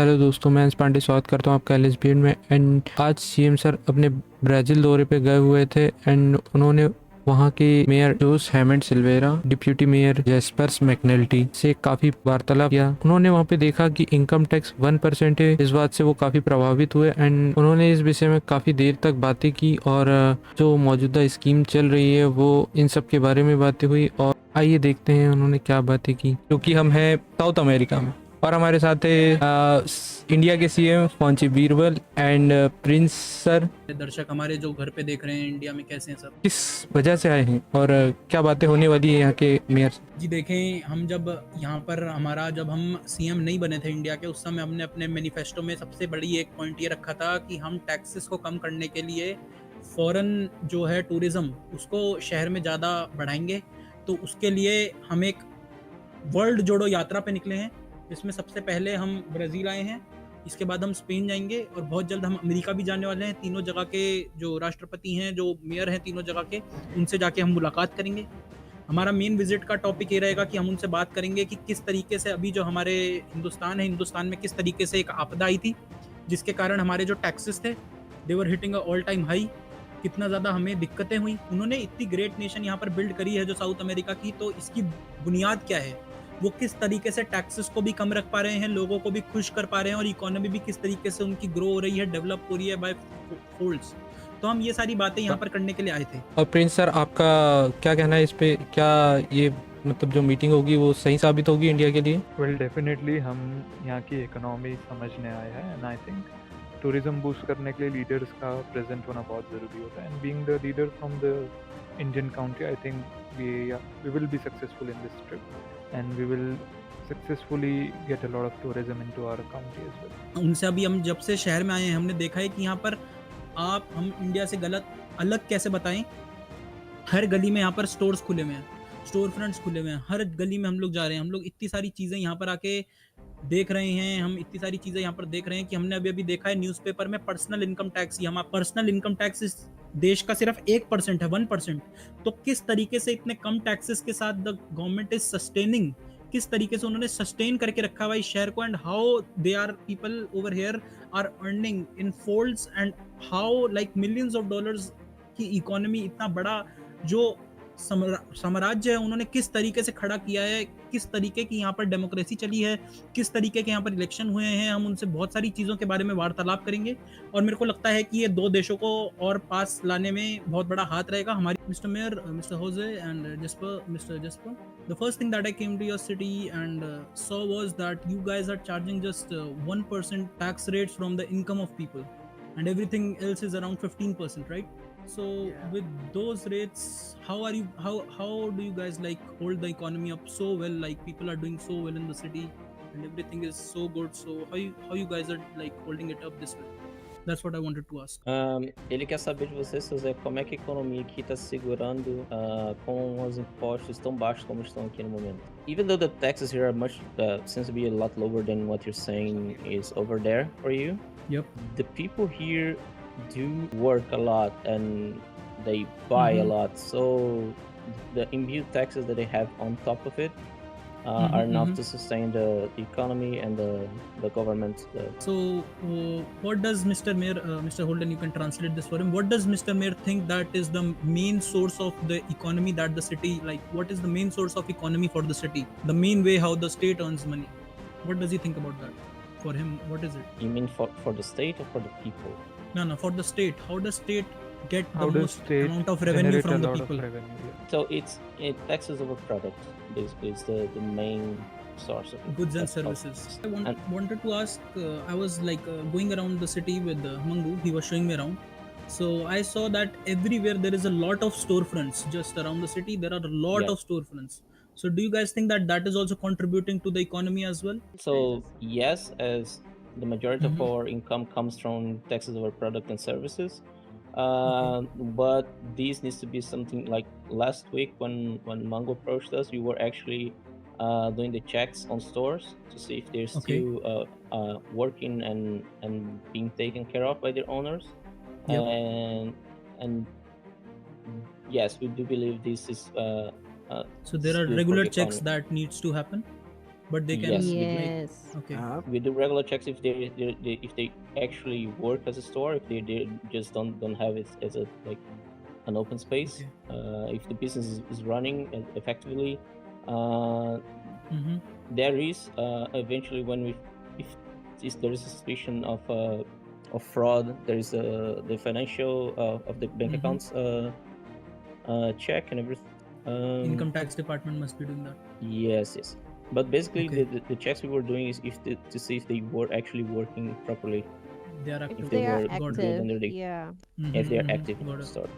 Hello दोस्तों, मैं पांडे स्वागत करता हूँ आपका LSBN में। एंड आज सीएम सर अपने ब्राज़ील दौरे पे गए हुए थे एंड उन्होंने वहाँ के मेयर जोस हेमेंड सिल्वेरा, डिप्यूटी मेयर जेस्पर्स मैकनेल्टी से काफी वार्तालाप किया। उन्होंने वहाँ पे देखा कि इनकम टैक्स 1% है। इस बात से वो काफी प्रभावित हुए एंड उन्होंने इस विषय में काफी देर तक बातें की और जो मौजूदा स्कीम चल रही है वो इन सब के बारे में बातें हुई। और आइए देखते हैं उन्होंने क्या बातें की, क्योंकि हम हैं साउथ अमेरिका में और हमारे साथ है इंडिया के सीएम पहुंची बीरबल एंड प्रिंस सर। दर्शक हमारे जो घर पे देख रहे हैं इंडिया में कैसे हैं सब। किस वजह से आए हैं और क्या बातें होने वाली है यहाँ के मेयर से? जी देखें, हम जब यहाँ पर जब हम सीएम नहीं बने थे इंडिया के, उस समय हमने अपने मैनिफेस्टो में सबसे बड़ी एक पॉइंट ये रखा था कि हम टैक्सेस को कम करने के लिए फॉरेन जो है टूरिज्म उसको शहर में ज़्यादा बढ़ाएंगे। तो उसके लिए हम एक वर्ल्ड जोड़ो यात्रा पे निकले हैं, जिसमें सबसे पहले हम ब्राज़ील आए हैं, इसके बाद हम स्पेन जाएंगे और बहुत जल्द हम अमेरिका भी जाने वाले हैं। तीनों जगह के जो राष्ट्रपति हैं, जो मेयर हैं तीनों जगह के, उनसे जाके हम मुलाकात करेंगे। हमारा मेन विजिट का टॉपिक ये रहेगा कि हम उनसे बात करेंगे कि किस तरीके से अभी जो हमारे हिंदुस्तान है, हिंदुस्तान में किस तरीके से एक आपदा आई थी जिसके कारण हमारे जो टैक्सेस थे दे वर हिटिंग ऑल टाइम हाई, कितना ज़्यादा हमें दिक्कतें हुई। उन्होंने इतनी ग्रेट नेशन यहाँ पर बिल्ड करी है जो साउथ अमेरिका की, तो इसकी बुनियाद क्या है, वो किस तरीके से टैक्सेस को भी कम रख पा रहे हैं, लोगों को भी खुश कर पा रहे हैं और इकोनॉमी भी किस तरीके से उनकी ग्रो हो रही है, डेवलप हो रही है बाय फोल्ड्स। तो हम ये सारी बातें यहाँ पर करने के लिए आए थे। और प्रिंस सर, आपका क्या कहना है इस पे? क्या ये मतलब जो मीटिंग होगी वो सही साबित होगी इंडिया के लिए? वेल डेफिनेटली हम यहाँ की इकोनॉमी समझने आए हैं and I think tourism boost करने के लिए लीडर्स का प्रेजेंट होना बहुत ज़रूरी होता है। And being the leader from the Indian country, I think we will be successful in this trip and we will successfully get a lot of tourism into our country as well. उनसे अभी हम जब से शहर में आए हैं हमने देखा है कि यहाँ पर हम इंडिया से अलग कैसे बताएं। हर गली में यहाँ पर स्टोर्स खुले हुए हैं, स्टोर फ्रंट्स खुले हुए हैं, हर गली में हम लोग जा रहे हैं। हम लोग इतनी सारी चीज़ें यहाँ पर आके देख रहे हैं, हम इतनी सारी चीज़ें यहाँ पर देख रहे हैं कि हमने अभी देखा है न्यूज़पेपर में पर्सनल इनकम टैक्स, हमारा पर्सनल इनकम टैक्स इस देश का सिर्फ 1% है, 1%। तो किस तरीके से इतने कम टैक्सेस के साथ द गवर्नमेंट इज सस्टेनिंग, किस तरीके से उन्होंने सस्टेन करके रखा हुआ इस शहर को, and how they are people over here are earning in folds, and how like millions of dollars की इकोनॉमी, इतना बड़ा जो साम्राज्य है उन्होंने किस तरीके से खड़ा किया है, किस तरीके की यहाँ पर डेमोक्रेसी चली है, किस तरीके के यहाँ पर इलेक्शन हुए हैं। हम उनसे बहुत सारी चीज़ों के बारे में वार्तालाप करेंगे और मेरे को लगता है कि ये दो देशों को और पास लाने में बहुत बड़ा हाथ रहेगा हमारी। Mister Mayor, Mister Jose and Mister Jasper, the first thing that I came to your city and saw was that you guys are charging just 1% tax rates from the income of people, and everything else is around 15%, right? So with those rates, how do you guys like hold the economy up so well? Like people are doing so well in the city and everything is so good. So how you guys are like holding it up this way? That's what I wanted to ask. Ele quer saber de você, José, como é que a economia aqui está se segurando com os impostos tão baixos como estão aqui no momento. Even though the taxes here are much, seems to be a lot lower than what you're saying is over there for you. Yep. The people here do work a lot and they buy a lot, so the imbued taxes that they have on top of it are enough to sustain the economy and the government. So what does Mr. Mayor, Mr. Holden, you can translate this for him, what does Mr. Mayor think that is the main source of the economy that the city, like what is the main source of economy for the city, the main way how the state earns money? What does he think about that? For him, what is it? You mean for the state or for the people? No, for the state. How does state get the most amount of revenue from the people? So it's taxes over product, basically. It's the main source of goods and services. I wanted to ask, I was like going around the city with Mangu, he was showing me around. So I saw that everywhere there is a lot of storefronts. Just around the city there are a lot of storefronts. So do you guys think that that is also contributing to the economy as well? So yes, as the majority of our income comes from taxes over product and services. But this needs to be something like last week when Mango approached us, we were actually doing the checks on stores to see if they're still working and being taken care of by their owners. And yes, we do believe this is so there are regular checks that needs to happen, but they can Yes, we do. like Yes. okay. We do regular checks if they actually work as a store, if they just don't have it as a like an open space. Okay. If the business is running effectively, uh, Mm-hmm. there is eventually when if there is a suspicion of fraud, there is the financial of the bank Mhm. accounts check and everything. Income tax department must be doing that. Yes. But basically, Okay. the checks we were doing is to see if they were actually working properly, They are if active. they They are were Got it. good active. under the Yeah. if they are Mhm, active in got the it. store.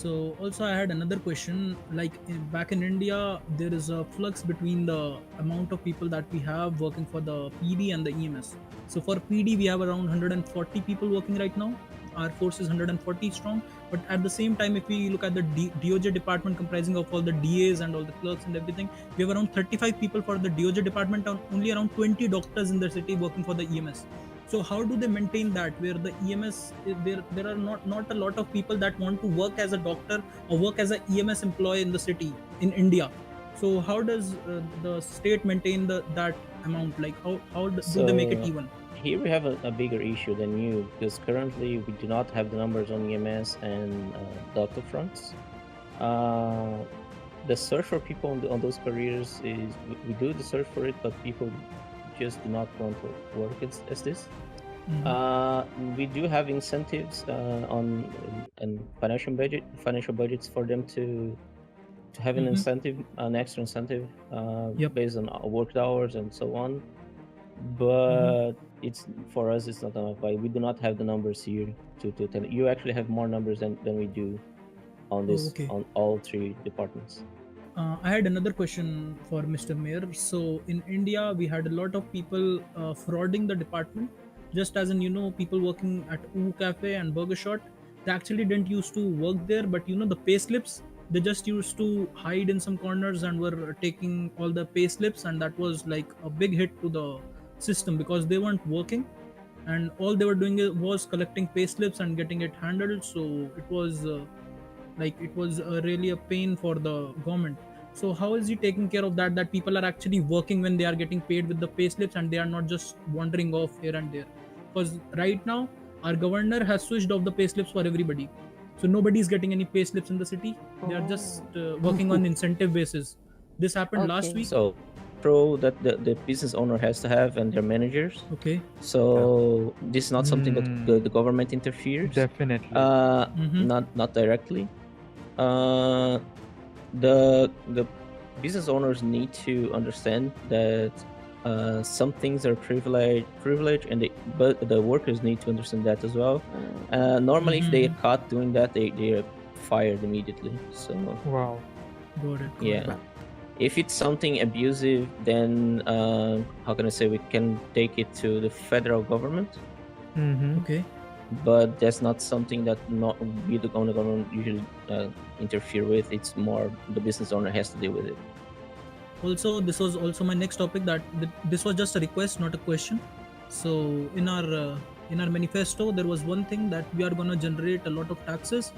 So also I had another question. Like back in India, there is a flux between the amount of people that we have working for the PD and the EMS. So for PD, we have around 140 people working right now. Our force is 140 strong. But at the same time, if we look at the DOJ department comprising of all the DAs and all the clerks and everything, we have around 35 people for the DOJ department and only around 20 doctors in the city working for the EMS. So how do they maintain that where the EMS there are not a lot of people that want to work as a doctor or work as a EMS employee in the city in India? So how does the state maintain that amount? Like do they make it So even? here we have a bigger issue than you, because currently we do not have the numbers on EMS and doctor fronts. The search for people on those careers is we do the search for it, but people just do not want to work as this. We do have incentives on and financial budgets for them to have an incentive, an extra incentive Yep. based on worked hours and so on. But it's for us, it's not enough. Like, we do not have the numbers here to tell you. Actually have more numbers than we do on this Okay. on all three departments. I had another question for Mr. Mayor. So in India, we had a lot of people frauding the department. Just as in, people working at Oo Cafe and Burger Shot, they actually didn't used to work there, but the pay slips, they just used to hide in some corners and were taking all the pay slips, and that was like a big hit to the system because they weren't working, and all they were doing was collecting pay slips and getting it handled. So it was really a pain for the government. So how is he taking care of that people are actually working when they are getting paid with the pay slips and they are not just wandering off here and there? Because right now our governor has switched off the pay slips for everybody, so nobody is getting any pay slips in the city. They are just working on incentive basis. This happened last Okay. week. So pro that the business owner has to have and their managers. Okay. So this is not something that the government interferes. Definitely. Not directly. The business owners need to understand that some things are privilege, and but the workers need to understand that as well. Normally, if they are caught doing that, they are fired immediately. So Wow. Got it. yeah. If it's something abusive, then how can I say, we can take it to the federal government. Okay. But that's not something that not we the government usually interfere with. It's more the business owner has to deal with it. Also, this was also my next topic, that this was just a request, not a question. So in our manifesto, there was one thing that we are going to generate a lot of taxes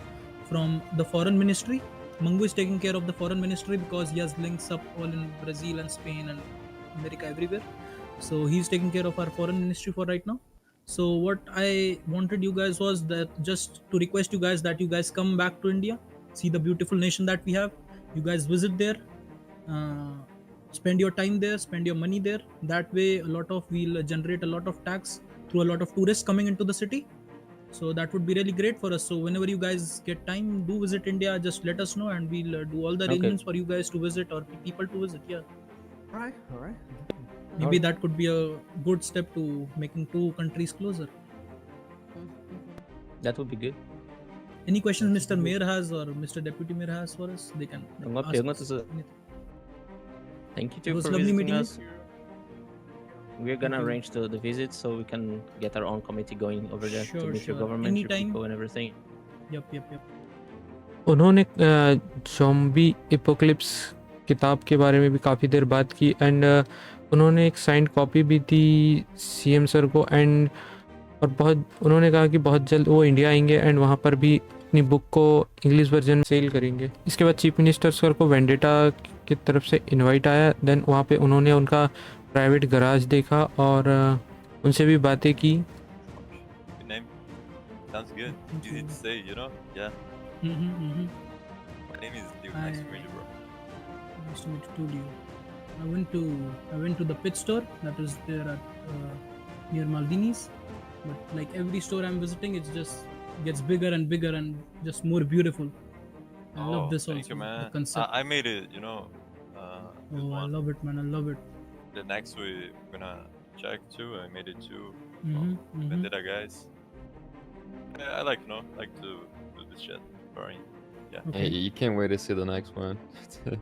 from the foreign ministry. Mangu is taking care of the foreign ministry because he has links up all in Brazil and Spain and America, everywhere. So he's taking care of our foreign ministry for right now. So what I wanted you guys was that just to request you guys that you guys come back to India, see the beautiful nation that we have. You guys visit there, spend your time there, spend your money there. That way we'll generate a lot of tax through a lot of tourists coming into the city. So that would be really great for us. So whenever you guys get time, do visit India, just let us know and we'll do all the arrangements for you guys to visit or people to visit. Yeah, All right. maybe that could be a good step to making two countries closer. That would be good. Any questions Mr. Mayor has or Mr. Deputy Mayor has for us? They can ask us anything. Thank you It too was for lovely visiting meeting us. We're gonna arrange the visit so we can get our own committee going over there to meet your government, your people, and everything. Yep. उन्होंने zombie apocalypse किताब के बारे में भी काफ़ी देर बात की and उन्होंने एक साइंड कॉपी भी दी सीएम सर को एंड और उन्होंने कहा कि बहुत जल्द वो इंडिया आएंगे एंड वहाँ पर भी अपनी बुक को इंग्लिश वर्जन में सेल करेंगे. इसके बाद चीफ मिनिस्टर सर को वेंडेटा की तरफ से इनवाइट आया। देन वहाँ पे उन्होंने उनका प्राइवेट गराज देखा और उनसे भी बातें की। Good name. Sounds good. Thank Easy you. to say, you know? Yeah. My name is Duke. Nice to meet you, bro. Nice to meet you too. I went to the pit store that is there at near Maldini's, but like every store I'm visiting, it just gets bigger and bigger and just more beautiful. I love this Thank also, you, man. the concept. I made it, you know. This Oh, I one. love it, man. I love it. The next we're gonna check too. I made it too. Mm-hmm. Vendetta guys. Yeah, I like, you know, like to do this shit. Boring. Yeah. Okay. Hey, you can't wait to see the next one. No,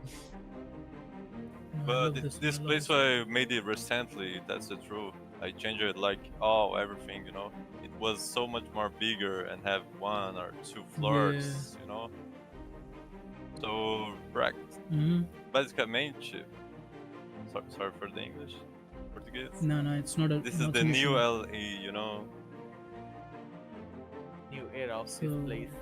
I But love this, this man. I love place this. I made it recently. That's the truth. I changed it like everything. You know, it was so much more bigger and have 1 or 2 floors. Yeah. You know, so wrecked. Mm-hmm. Basicamente, sorry for the English, Portuguese. No, it's not a. This is not the an new issue. LE. You know, New era of this So, place.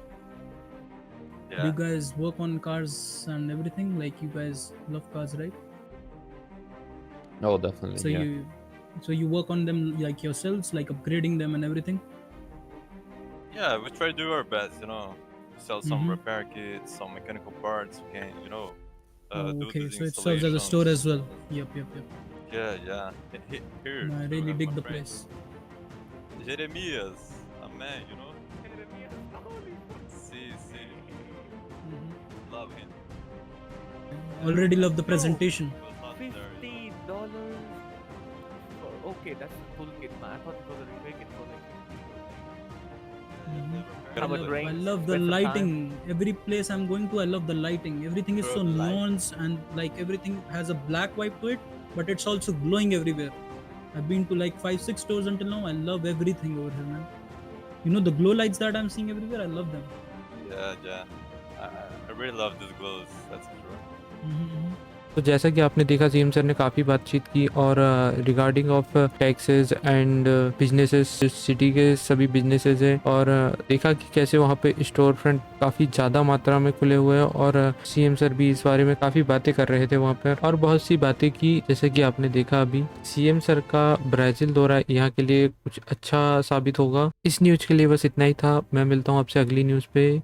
do yeah. you guys work on cars and everything? Like you guys love cars, right? Oh, definitely. So yeah. you work on them like yourselves, like upgrading them and everything. Yeah, we try to do our best. You know, sell some Mhm. repair kits, some mechanical parts. We can, you know, Oh, do okay, these so it serves as a store as well. installations. Yep. Yeah. Here. No, I too, really have dig my the friend. place. Jeremias, a man, you know? See, Mhm. love him. Already love the No. presentation. He was not there, you know? $50. Okay, that's a full kit, man. I thought it was a repair kit for like Mhm. Gotta How much play. brain? I love the Spend some lighting. Every place I'm going to, I love the lighting. Everything is so Good light. nuanced and like everything has a black vibe to it, but it's also glowing everywhere. I've been to like 5-6 stores until now. I love everything over here, man. You know the glow lights that I'm seeing everywhere. I love them. Yeah. I really love these glows, that's true. Mhm. तो जैसा कि आपने देखा CM sir ने काफ़ी बातचीत की और regarding of taxes and businesses, city के सभी बिजनेसेस हैं और देखा कि कैसे वहाँ पे स्टोर फ्रंट काफ़ी ज़्यादा मात्रा में खुले हुए हैं और सीएम सर भी इस बारे में काफ़ी बातें कर रहे थे वहाँ पर और बहुत सी बातें की। जैसे कि आपने देखा अभी सीएम सर का ब्राज़ील दौरा यहाँ के लिए कुछ अच्छा साबित होगा। इस न्यूज़ के लिए बस इतना ही था। मैं मिलता हूँ आपसे अगली न्यूज़ पे।